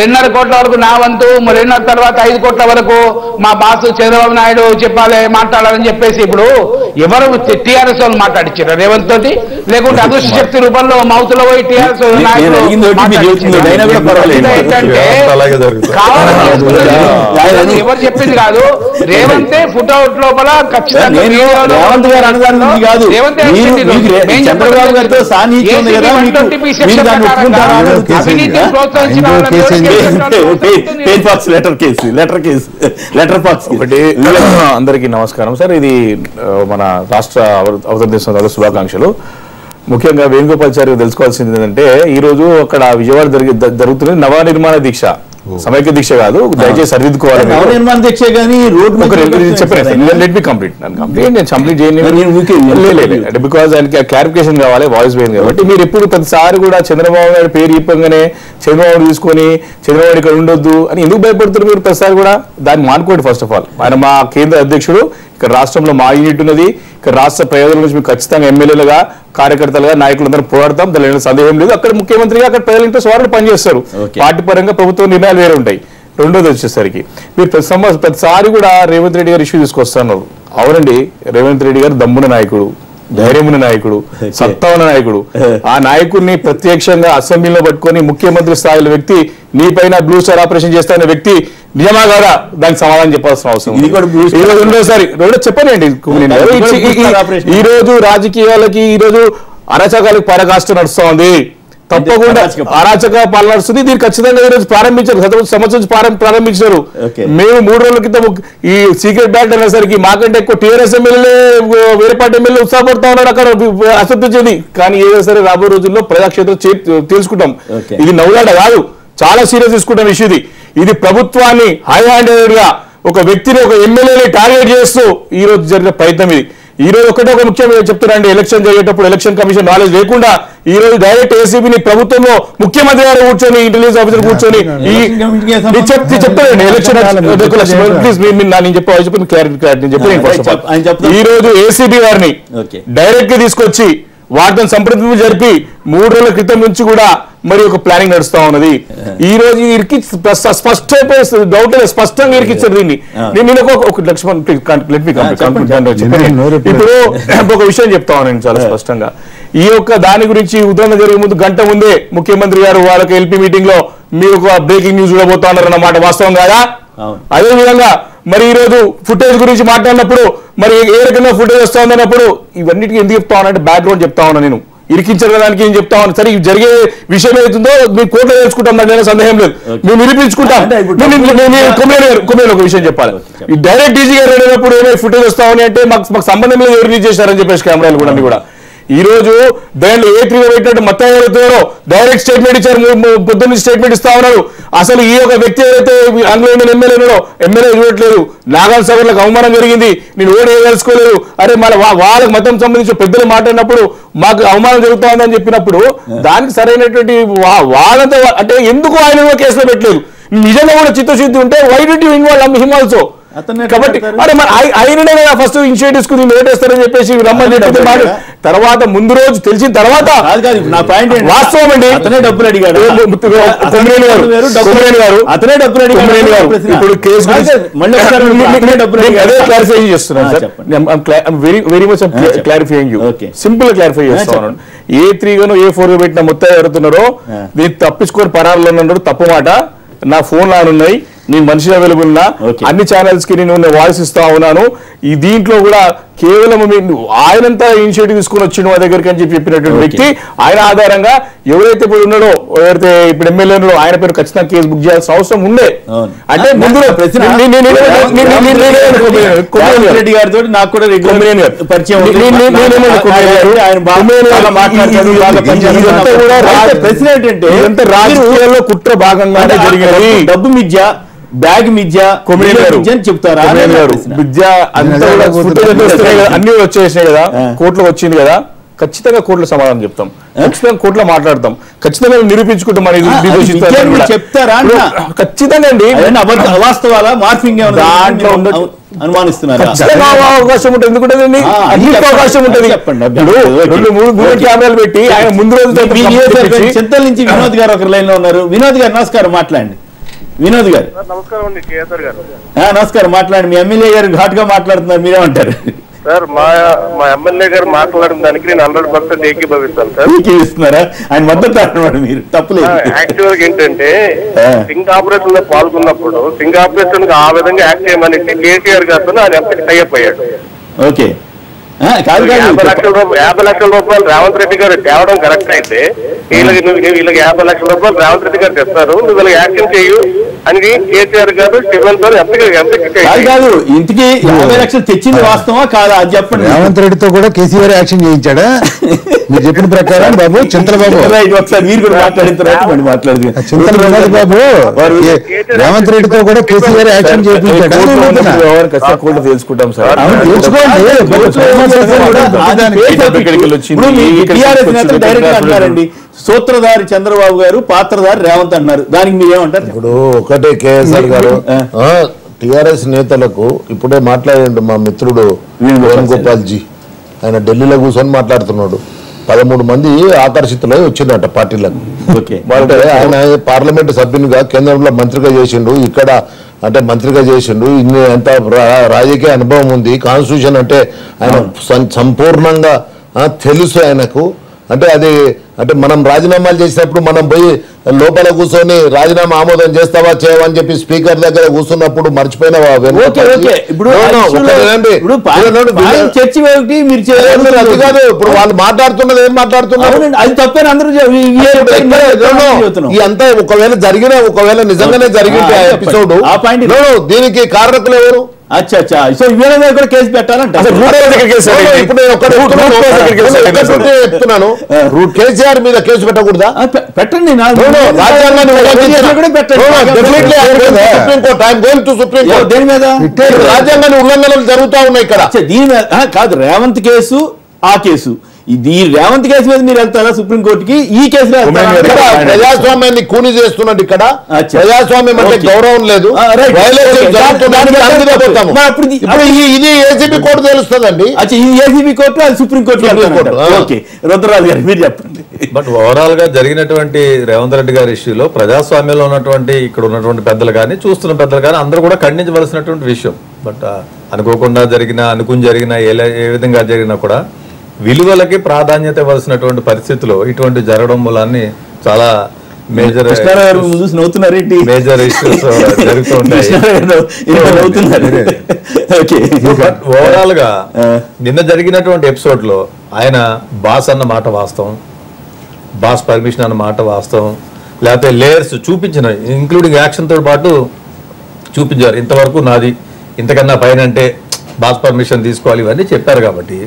2.5 కోట్ల వరకు నా వంతు, 2.5 తర్వాత 5 కోట్ల వరకు మా బాసు చంద్రబాబు నాయుడు చెప్పాలి మాట్లాడాలని చెప్పేసి ఇప్పుడు ఎవరు టీఆర్ఎస్ వాళ్ళు మాట్లాడించారు రేవంత్ తోటి? లేకుంటే అదృష్ట శక్తి రూపంలో మౌతులో పోయి టీఆర్ఎస్ కావాలని ఎవరు చెప్పింది కాదు. రేవంతే ఫుట్అవుట్ లోపల ఖచ్చితంగా అందరికీ నమస్కారం సార్. ఇది మన రాష్ట్ర అవతరణ దినోత్సవ శుభాకాంక్షలు. ముఖ్యంగా వేణుగోపాలాచారి తెలుసుకోవాల్సింది ఏంటంటే ఈ రోజు అక్కడ విజయవాడ జరుగుతున్న నవనిర్మాణ దీక్ష, సమైక్య దీక్ష కాదు, దయచేసి సరిదిద్దుకోవాలి. నవనిర్మాణ దీక్ష కానీ అంటే బికాజ్ ఆయనకి క్లారిఫికేషన్ కావాలి, వాయిస్ పోయింది కాబట్టి. మీరు ఎప్పుడు ప్రతిసారి కూడా చంద్రబాబు నాయుడు పేరు చెప్పగానే చంద్రబాబు తీసుకొని చంద్రబాబు ఇక్కడ ఉండొద్దు అని ఎందుకు భయపడుతున్నారు మీరు ప్రతిసారి కూడా? దాన్ని మానుకోండి. ఫస్ట్ ఆఫ్ ఆల్ ఆయన మా కేంద్ర అధ్యక్షుడు, ఇక్కడ రాష్ట్రంలో మా యూనిట్ ఉన్నది, ఇక్కడ రాష్ట్ర ప్రయోజనం నుంచి మేము ఖచ్చితంగా ఎమ్మెల్యేలుగా కార్యకర్తలుగా నాయకులందరూ పోరాడతాం, దాని సందేహం లేదు. అక్కడ ముఖ్యమంత్రిగా అక్కడ ప్రజల ఇంట్రెస్ట్ వాళ్ళు పనిచేస్తారు, పార్టీ పరంగా ప్రభుత్వ నిర్ణయాలు వేరే ఉంటాయి. రెండోది వచ్చేసరికి మీరు ప్రతిసారి కూడా రేవంత్ రెడ్డి గారు ఇష్యూ తీసుకొస్తున్నారు. అవునండి, రేవంత్ రెడ్డి గారు దమ్మున నాయకుడు, ధైర్యమున్న నాయకుడు, సత్తా ఉన్న నాయకుడు. ఆ నాయకుడిని ప్రత్యక్షంగా అసెంబ్లీలో పట్టుకొని ముఖ్యమంత్రి స్థాయిలో వ్యక్తి నీ పైన బ్లూ స్టార్ ఆపరేషన్ చేస్తున్న వ్యక్తి నిజమా కాదా దానికి సమాధానం చెప్పాల్సిన అవసరం. రెండోసారి చెప్పండి. ఈ రోజు రాజకీయాలకి ఈ రోజు అరాచకాలకు పరాకాష్ట నడుస్తా ఉంది, తప్పకుండా అరాచక పాలన నడుస్తుంది. దీన్ని ఖచ్చితంగా ఈ రోజు ప్రారంభించారు, సంవత్సరం ప్రారంభించారు. మేము 3 రోజుల క్రితం ఈ సీక్రెట్ బ్యాలెట్ అనేసరికి మాకంటే ఎక్కువ టీఆర్ఎస్ ఎమ్మెల్యేలే వేరే పార్టీ ఎమ్మెల్యే ఉత్సాహపడతా ఉన్నారు, అక్కడ అసంతృప్తి. కానీ ఏదో సరే రాబోయే రోజుల్లో ప్రజాక్షేత్రం తెలుసుకుంటాం. ఇది నవ్వులాట కాదు, చాలా సీరియస్ తీసుకుంటాం ఇష్యూ. ఇది ప్రభుత్వాన్ని హై హ్యాండెడ్ గా ఒక వ్యక్తిని, ఒక ఎమ్మెల్యేని టార్గెట్ చేస్తూ ఈ రోజు జరిగిన ప్రయత్నం ఇది. ఈ రోజు ఒకటే ఒక ముఖ్యంగా చెప్తున్నారండి, ఎలక్షన్ జరిగేటప్పుడు ఎలక్షన్ కమిషన్ నాలెడ్జ్ లేకుండా ఈ రోజు డైరెక్ట్ ఏసీబీని ప్రభుత్వంలో ముఖ్యమంత్రి గారు కూర్చొని, ఇంటెలిజెన్స్ ఆఫీసర్ కూర్చొని చెప్తారండి ఎలక్షన్. ప్లీజ్ నేను చెప్పాను. ఈ రోజు ఏసీబీ గారిని డైరెక్ట్ గా తీసుకొచ్చి వాటిని సంప్రదింపులు జరిపి 3 రోజుల క్రితం నుంచి కూడా మరి ఒక ప్లానింగ్ నడుస్తా ఉన్నది. ఈ రోజు స్పష్టంగా ఇరికిచ్చారు దీన్ని. ఇప్పుడు ఒక విషయం చెప్తా ఉన్నాను చాలా స్పష్టంగా. ఈ యొక్క దాని గురించి ఉదాహరణ జరిగే ముందు గంట ముందే ముఖ్యమంత్రి గారు వాళ్ళకి ఎల్పీ మీటింగ్ లో మీరు ఒక బ్రేకింగ్ న్యూస్ చూడబోతా ఉన్నారు అన్నమాట, వాస్తవం కాదా? అదే విధంగా మరి ఈ రోజు ఫుటేజ్ గురించి మాట్లాడినప్పుడు మరి ఏ రకంగా ఫుటేజ్ వస్తా ఉందన్నప్పుడు ఇవన్నిటికీ ఎందుకు చెప్తా ఉన్నానంటే బ్యాక్గ్రౌండ్ చెప్తా ఉన్నా. నేను ఇరికించడానికి ఏం చెప్తా ఉన్నాను. సరే జరిగే విషయం ఏదైతుందో మీరు కోర్టులో తెలుసుకుంటాం, దాని సందేహం లేదు, మేము నిరూపించుకుంటాం. కుమ్మేరు ఒక విషయం చెప్పాలి. ఈ డైరెక్ట్ డీజీ గారు వెళ్ళినప్పుడు ఏమైనా ఫుటేజ్ వస్తా ఉన్నాయి అంటే మాకు సంబంధం లేదు, ఎవరు రిలీజ్ చేశారని చెప్పేసి కెమెరాలు కూడా అన్ని కూడా. ఈ రోజు దాంట్లో A3 పెట్టినట్టు మొత్తం ఎవరైతున్నారో డైరెక్ట్ స్టేట్మెంట్ ఇచ్చారు, పొద్దున్న స్టేట్మెంట్ ఇస్తా ఉన్నారు. అసలు ఈ యొక్క వ్యక్తి ఏదైతే ఆంగ్లో ఎమ్మెల్యే చూడట్లేదు, నాగాల్ సభలకు అవమానం జరిగింది, నేను ఓటు వేయదలుచుకోలేదు, అరే మళ్ళీ వాళ్ళకి మతం సంబంధించిన పెద్దలు మాట్లాడినప్పుడు మాకు అవమానం జరుగుతా ఉందని చెప్పినప్పుడు దానికి సరైనటువంటి వాళ్ళతో అంటే ఎందుకు ఆయన కేసులో పెట్టలేదు? నిజంగా కూడా చిత్తశుద్ధి ఉంటే why did you involve him also? కాబట్టి అరే మన ఆయననే కదా ఫస్ట్ ఇనిషియేటివ్ తీసుకుని ఓటేస్తారని చెప్పేసి రమ్మని చెప్పి తర్వాత ముందు రోజు తెలిసిన తర్వాత వాస్తవం అండి అతనే డబ్బులు అడిగాడు. అతనే డబ్బులు అడిగాడు. ఇప్పుడు కేసు అదే క్లారిఫై చేస్తున్నాను sir, very much clarifying you, simple గా క్లారిఫై చేస్తున్నాను. A3 గాను A4 పెట్టిన మొత్తం ఎవరుతున్నారో దీన్ని తప్పించుకొని పరారులో ఉన్నాడు, తప్పు మాట. నా ఫోన్ లానున్నాయి, నేను మనిషి అవైలబుల్ ఉన్నా, అన్ని ఛానల్స్ కి నేను వాయిస్ ఇస్తా ఉన్నాను. ఈ దీంట్లో కూడా కేవలం ఆయనంతా ఇనిషియేటివ్ తీసుకుని వచ్చిండు మా దగ్గరికి అని చెప్పినటువంటి వ్యక్తి. ఆయన ఆధారంగా ఎవరైతే ఇప్పుడు ఉన్నాడో, ఎవరైతే ఇప్పుడు ఎమ్మెల్యే ఉన్నాడో ఆయన పేరు ఖచ్చితంగా కేసు బుక్ చేయాల్సిన అవసరం ఉండే. అంటే ముందు రెడ్డి గారితో నాకు కూడా పరిచయం, ప్రెసిడెంట్ అంటే ఇదంతా రాజకీయాల్లో కుట్ర భాగంగానే జరిగినది. డబ్బు మిథ్య, బ్యాగ్ మిథ్య అని చెప్తారా? అన్ని వచ్చేసినాయి కదా, కోర్టులో వచ్చింది కదా, ఖచ్చితంగా కోర్టులో సమాధానం చెప్తాం, ఖచ్చితంగా కోర్టులో మాట్లాడతాం, ఖచ్చితంగా ఖచ్చితంగా అండి. అవాస్తవాల మార్ఫింగ్ దాంట్లో అనుమానిస్తున్నారు. అవకాశం ఉంటుంది, ఎందుకంటే అవకాశం ఉంటుంది. రెండు మూడు కెమెరాలు పెట్టి ఆయన ముందు రోజు చింతల నుంచి వినోద్ గారు ఒక లైన్ లో ఉన్నారు. వినోద్ గారు నమస్కారం, మాట్లాడండి. వినోద్ గారు నమస్కారం, మాట్లాడండి. మీ ఎమ్మెల్యే గారు ఘాట్ గా మాట్లాడుతున్నారు, మీరేమంటారు? సార్ మా ఎమ్మెల్యే గారు మాట్లాడిన దానికి నేను 100% ఏకీభవిస్తాను సార్. ఏకీవిస్తున్నారా? ఆయన మద్దతు అన్నమాట, మీరు తప్పలేదు. యాక్చువల్ గా ఏంటంటే సింగ్ ఆపరేషన్ లో పాల్గొన్నప్పుడు సింగ్ ఆపరేషన్ ఆ విధంగా యాక్ట్ చేయమని కేసీఆర్ గారితో ఆయన టైఅప్ అయ్యాడు. ఓకే, 50 లక్షల రూపాయలు రేవంత్ రెడ్డి గారు తేవడం కరెక్ట్ అయితే వీళ్ళకి 50 లక్షల రూపాయలు రేవంత్ రెడ్డి గారు తెస్తారు, నువ్వు వీళ్ళకి యాక్షన్ చేయు అని కేసీఆర్ గారు స్టీఫెన్ తో కాదు. ఇంటికి 50 లక్షలు తెచ్చింది వాస్తవా కాదా అది చెప్పండి. రేవంత్ రెడ్డితో కూడా కేసీఆర్ యాక్షన్ చేయించాడా? మీరు చెప్పిన ప్రకారం బాబు చింతలబాబు ఒకసారి మీరు కూడా మాట్లాడిన తర్వాత మాట్లాడుతుంది. చింతల వినోద్ బాబు రేవంత్ రెడ్డితో కూడా కేసీఆర్ యాక్షన్ చేయించాడా? తెలుసుకుంటాం సార్, అన్నారండి. సూత్రధారి చంద్రబాబు గారు, పాత్రధారి రేవంత్ అంటున్నారు, దానికి మీరేమంటారు? ఇప్పుడు ఒకటే కేఎస్ఆర్ గారు టిఆర్ఎస్ నేతలకు ఇప్పుడే మాట్లాడండి మా మిత్రుడు వేణుగోపాల్ జీ, ఆయన ఢిల్లీలో కూర్చొని మాట్లాడుతున్నాడు. 13 మంది ఆకర్షితులై వచ్చిందట పార్టీలకు. అంటే ఆయన పార్లమెంట్ సభ్యునిగా కేంద్రంలో మంత్రిగా చేసిండు, ఇక్కడ అంటే మంత్రిగా చేసిండు, ఇన్ని ఎంత రాజకీయ అనుభవం ఉంది, కాన్స్టిట్యూషన్ అంటే ఆయన సంపూర్ణంగా తెలుసు ఆయనకు. అంటే అది అంటే మనం రాజీనామాలు చేసినప్పుడు మనం పోయి లోపల కూర్చొని రాజీనామా ఆమోదం చేస్తావా చేయవని చెప్పి స్పీకర్ దగ్గర కూర్చున్నప్పుడు మర్చిపోయినావా? ఇప్పుడు ఇప్పుడు వాళ్ళు మాట్లాడుతున్నది ఏం మాట్లాడుతున్నారు అది తప్పని అందరూ అంతా ఒకవేళ నిజంగానే జరిగింది ఆ ఎపిసోడ్, దీనికి కారణకులు ఎవరు? అచ్చా, సో వీళ్ళ కూడా కేసు పెట్టాలంటే చెప్తున్నాను, కేసీఆర్ మీద కేసు పెట్టకూడదా? పెట్టండి, దేని మీద రాజ్యాంగాన్ని ఉల్లంఘనలు జరుగుతా ఉన్నాయి ఇక్కడ. దీని మీద కాదు, రేవంత్ కేసు ఆ కేసు, ఈ రేవంత్ కేసు మీద మీరు వెళ్తారా సుప్రీంకోర్టుకి? ఈ కేసులో ప్రజాస్వామ్యాన్ని కూని చేస్తున్నట్టు ఇక్కడ ప్రజాస్వామ్యం అంటే గౌరవం లేదు, ఇది ఏసీబీ కోర్టు తెలుస్తుందండి. ఇది ఏసీబీ కోర్టు, అది సుప్రీంకోర్టు. ఓకే, రుద్రరాజు గారు మీరు చెప్పండి. బట్ ఓవరాల్ గా జరిగినటువంటి రేవంత్ రెడ్డి గారి ఇష్యూలో ప్రజాస్వామ్యంలో ఉన్నటువంటి ఇక్కడ ఉన్నటువంటి పెద్దలు కానీ చూస్తున్న పెద్దలు కానీ అందరూ కూడా ఖండించవలసినటువంటి విషయం. బట్ అనుకోకుండా అనుకుని జరిగిన ఏ విధంగా జరిగినా కూడా విలువలకి ప్రాధాన్యత ఇవ్వాల్సినటువంటి పరిస్థితిలో ఇటువంటి జరగడం మూలాన్ని చాలా మేజర్ ఇష్యూస్ జరుగుతూ ఉంటాయి. ఓవరాల్ గా నిన్న జరిగినటువంటి ఎపిసోడ్ లో ఆయన బాస్ అన్న మాట వాస్తవం, బాస్ పర్మిషన్ అన్న మాట వాస్తవం, లేకపోతే లేయర్స్ చూపించిన ఇంక్లూడింగ్ యాక్షన్ తో పాటు చూపించారు. ఇంతవరకు నాది, ఇంతకన్నా పైన అంటే బాస్ పర్మిషన్ తీసుకోవాలి, ఇవన్నీ చెప్పారు. కాబట్టి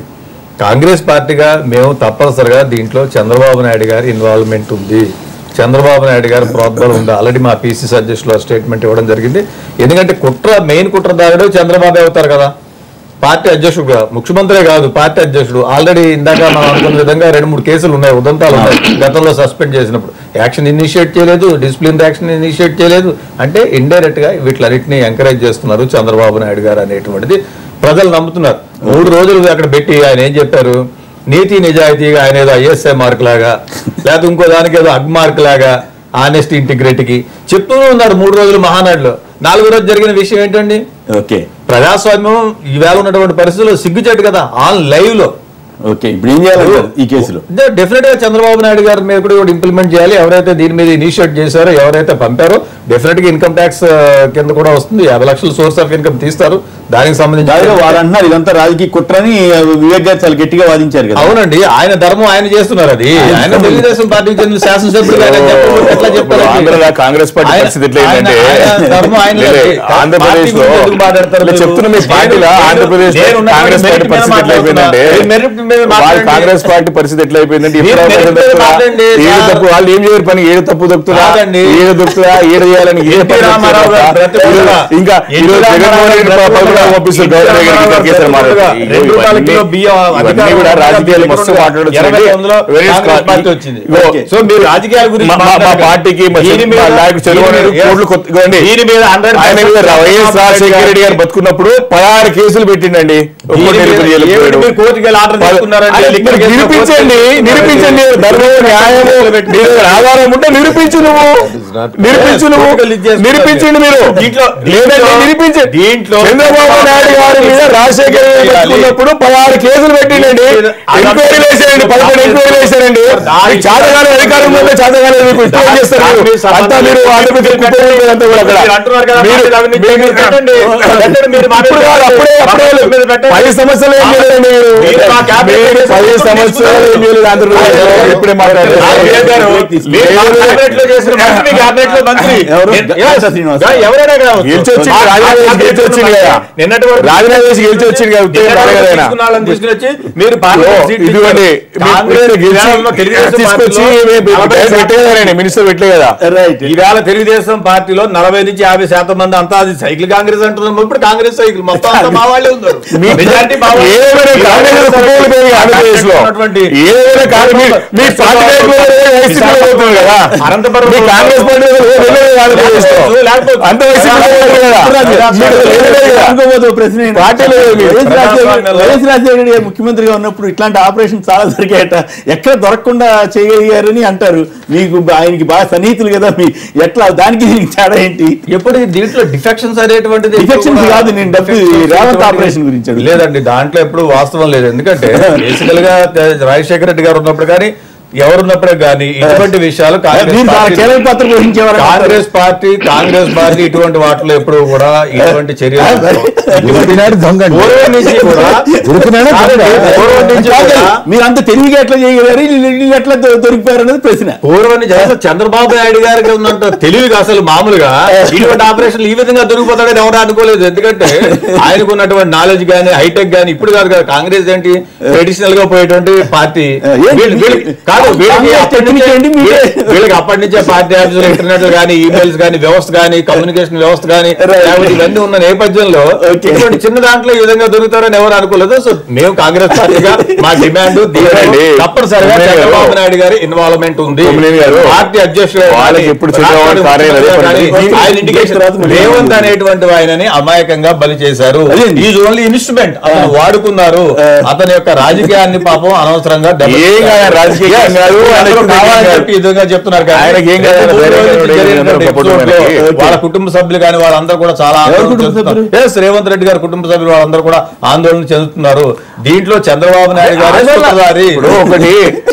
కాంగ్రెస్ పార్టీగా మేము తప్పనిసరిగా దీంట్లో చంద్రబాబు నాయుడు గారి ఇన్వాల్వ్మెంట్ ఉంది, చంద్రబాబు నాయుడు గారి ప్రోద్బలం ఉంది. ఆల్రెడీ మా పీసీసీ అధ్యక్షులు స్టేట్మెంట్ ఇవ్వడం జరిగింది. ఎందుకంటే మెయిన్ కుట్రదారుడు చంద్రబాబు అవుతారు కదా, పార్టీ అధ్యక్షుడుగా, ముఖ్యమంత్రే కాదు పార్టీ అధ్యక్షుడు. ఆల్రెడీ ఇందాక మనం అనుకున్న విధంగా 2-3 కేసులు ఉన్నాయి, ఉదంతాలు ఉన్నాయి. గతంలో సస్పెండ్ చేసినప్పుడు యాక్షన్ ఇనిషియేట్ చేయలేదు, డిసిప్లిన్ యాక్షన్ ఇనిషియేట్ చేయలేదు. అంటే ఇండైరెక్ట్ గా వీటిలన్నింటినీ ఎంకరేజ్ చేస్తున్నారు చంద్రబాబు నాయుడు గారు అనేటువంటిది ప్రజలు నమ్ముతున్నారు. 3 రోజులు అక్కడ పెట్టి ఆయన ఏం చెప్పారు, నీతి నిజాయితీగా ఆయన ఏదో ఐఎస్ఐ మార్క్ లాగా, లేకపోతే ఇంకో దానికి ఏదో అగ్ మార్క్ లాగా ఆనెస్ట్ ఇంటిగ్రిటీకి చెప్తూనే ఉన్నారు 3 రోజులు మహానాడులో. 4వ రోజు జరిగిన విషయం ఏంటండి? ఓకే, ప్రజాస్వామ్యం ఈవేళ ఉన్నటువంటి పరిస్థితుల్లో సిగ్గుచేటు కదా, ఆన్ లైవ్ లో ఓకే, ఇప్పుడు ఏం చేయాలి ఈ కేసులో? డెఫినెట్ గా చంద్రబాబు నాయుడు గారి మీద కూడా ఇంప్లిమెంట్ చేయాలి. ఎవరైతే దీని మీద ఇనిషియేట్ చేశారో, ఎవరైతే పంపారో డెఫినెట్ గా ఇన్కమ్ ట్యాక్స్ కింద కూడా వస్తుంది. 50 లక్షల సోర్స్ ఆఫ్ ఇన్కమ్ తీస్తారు. దానికి సంబంధించి వారు అంటున్నారు ఇదంతా రాజకీయ కుట్రని వివేక్ గారు చాలా గట్టిగా వాదించారు కదా. అవునండి, ఆయన ధర్మం ఆయన చేస్తున్నారు. అది ఆయన తెలుగుదేశం పార్టీకి చెందిన శాసనసభ్యులు ఎట్లా చెప్తారు? కాంగ్రెస్ పార్టీ పరిస్థితి ఎట్లా ఏంటంటే ధర్మం ఆయన ఆంధ్రప్రదేశ్ లో చెప్తున్న మీ పార్టీలో ఆంధ్రప్రదేశ్ కాంగ్రెస్ పార్టీ పరిస్థితి ఎట్లా అయిపోయిందంటే కాంగ్రెస్ పార్టీ పరిస్థితి ఎట్లా అయిపోయిందంటే తప్పు వాళ్ళు ఏం చేయరు పని ఏడు తప్పు దొక్కుతున్నా ఏడు దొక్కుతున్నా ఏడు చేయాలని ఇంకా రాజకీయాలు మస్తు రాజకీయాల గురించి పార్టీకి వైఎస్ రాజశేఖర రెడ్డి గారు బతుకున్నప్పుడు 16 కేసులు పెట్టిండండి. నిరూపించండి ధర్మం న్యాయము ఆధారం ఉంటే నిరూపించు నువ్వు నిరూపించండి మీరు నిరూపించండి. చంద్రబాబు నాయుడు గారి మీద రాజశేఖర రెడ్డి బతుకున్నప్పుడు 16 కేసులు పెట్టిండండి. ఎంక్వైరీలు వేసారండి, 11 ఎంక్వైరీలు వేసారండి. చాతగానే అధికారంలో చాతగానే చేస్తారు అంతా మీరు అంతా కూడా అక్కడ 10 సంవత్సరాలు ఏం చేయలేదండి. 10 సంవత్సరాలు ఏం చేయలేదు ఆంధ్రప్రదేశ్. ఇప్పుడే మాట్లాడారు రాజీనామా చేసి గెలిచి వచ్చింది కదా. మినిస్టర్ పెట్టలే కదా. ఈవేళ తెలుగుదేశం పార్టీలో 40 నుంచి 50% మంది అంతా అది సైకిల్ కాంగ్రెస్ అంటున్నాం. ఇప్పుడు కాంగ్రెస్ సైకిల్ మొత్తం అంతా మా వాళ్ళే ఉన్నారు. అనంతపురం కాంగ్రెస్ రాజశేఖర ముఖ్యమంత్రిగా ఉన్నప్పుడు ఇట్లాంటి ఆపరేషన్ చాలా జరిగాయట. ఎక్కడ దొరకకుండా చేయగలిగారని అంటారు. మీకు ఆయనకి బాగా సన్నిహితులు కదా, మీ ఎట్లా దానికి తేడా ఏంటి? ఎప్పటికీ దీంట్లో డిఫెక్షన్స్ అనేటువంటిది డిఫెక్షన్స్ కాదు, నేను డబ్బు రేవంత్ ఆపరేషన్ గురించి లేదండి. దాంట్లో ఎప్పుడు వాస్తవం లేదు. ఎందుకంటే బేసికల్ గా రాజశేఖర రెడ్డి గారు ఉన్నప్పుడు కానీ ఎవరున్నప్పుడే కానీ ఇటువంటి విషయాలు కాంగ్రెస్ పార్టీ ఇటువంటి వాటిలో ఎప్పుడు కూడా ఇటువంటి చర్యలు మీరు అంత తెలివిగా ఎట్లా చేయగలరు, ఎట్లా దొరికిపోయారు అనేది ప్రశ్న. పూర్వం చంద్రబాబు నాయుడు గారికి ఉన్నంత తెలివిగా అసలు మామూలుగా ఇటువంటి ఆపరేషన్లు ఈ విధంగా దొరికిపోతాడని ఎవరు అనుకోలేదు. ఎందుకంటే ఆయనకు ఉన్నటువంటి నాలెడ్జ్ గానీ హైటెక్ గానీ ఇప్పుడు కాదు కదా. కాంగ్రెస్ ఏంటి ట్రెడిషనల్ గా పోయేటువంటి పార్టీ వీళ్ళకి అప్పటి నుంచే పార్టీ ఆఫీసులు ఇంటర్నెట్ గానీ ఈమెయిల్స్ గానీ వ్యవస్థ గానీ కమ్యూనికేషన్ వ్యవస్థ గానీ ఇవన్నీ ఉన్న నేపథ్యంలో ఇటువంటి చిన్న దాంట్లో ఈ విధంగా దొరుకుతారని ఎవరు అనుకోలేదు. సో మేము కాంగ్రెస్ పార్టీగా మా డిమాండ్ తప్పనిసరిగా చంద్రబాబు నాయుడు గారి ఇన్వాల్వ్మెంట్ ఉంది. పార్టీ అధ్యక్షుడు ఆయన ఇండికేషన్ రేవంత్ అనేటువంటి ఆయనని అమాయకంగా బలి చేశారు. ఈజ్ ఓన్లీ ఇన్స్ట్రుమెంట్, అతను వాడుకున్నారు. అతని యొక్క రాజకీయాన్ని పాపం అనవసరంగా చెప్తున్నారు. వాళ్ళ కుటుంబ సభ్యులు కానీ వాళ్ళందరూ కూడా చాలా రేవంత్ రెడ్డి గారి కుటుంబ సభ్యులు వాళ్ళందరూ కూడా ఆందోళన చెందుతున్నారు. దీంట్లో చంద్రబాబు నాయుడు గారు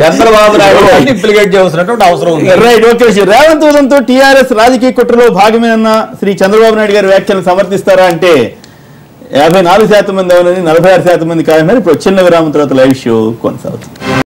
చంద్రబాబు నాయుడు గారిని ఇంప్లికేట్ చేయాల్సినటువంటి అవసరం ఉంది. Right, okay. రేవంత్ ఉదంతో టీఆర్ఎస్ రాజకీయ కుట్రలో భాగమేనన్న శ్రీ చంద్రబాబు నాయుడు గారి వ్యాఖ్యలను సమర్థిస్తారా అంటే 54% మంది అవునని, 46% మంది కాదన్నారు. ఇప్పుడు చిన్న విరామం తర్వాత లైవ్ షో కొనసాగుతుంది.